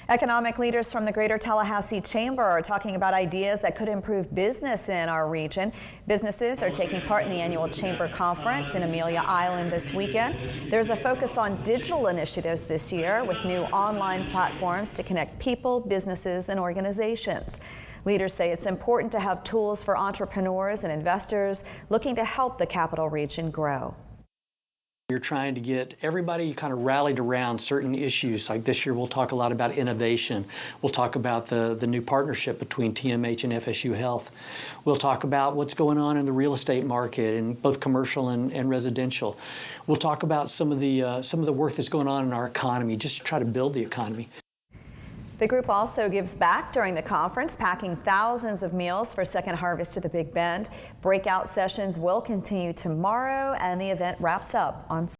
Economic leaders from the Greater Tallahassee Chamber are talking about ideas that could improve business in our region. Businesses are taking part in the annual Chamber Conference in Amelia Isl this weekend. There's a focus on digital initiatives this year with new online platforms to connect people, businesses, and organizations. Leaders say it's important to have tools for entrepreneurs and investors looking to help the capital region grow. You're trying to get everybody kind of rallied around certain issues. Like this year, we'll talk a lot about innovation. We'll talk about the new partnership between TMH and FSU Health. We'll talk about what's going on in the real estate market, in both commercial and residential. We'll talk about some of the work that's going on in our economy, just to try to build the economy. The group also gives back during the conference, packing thousands of meals for Second Harvest to the Big Bend. Breakout sessions will continue tomorrow, and the event wraps up on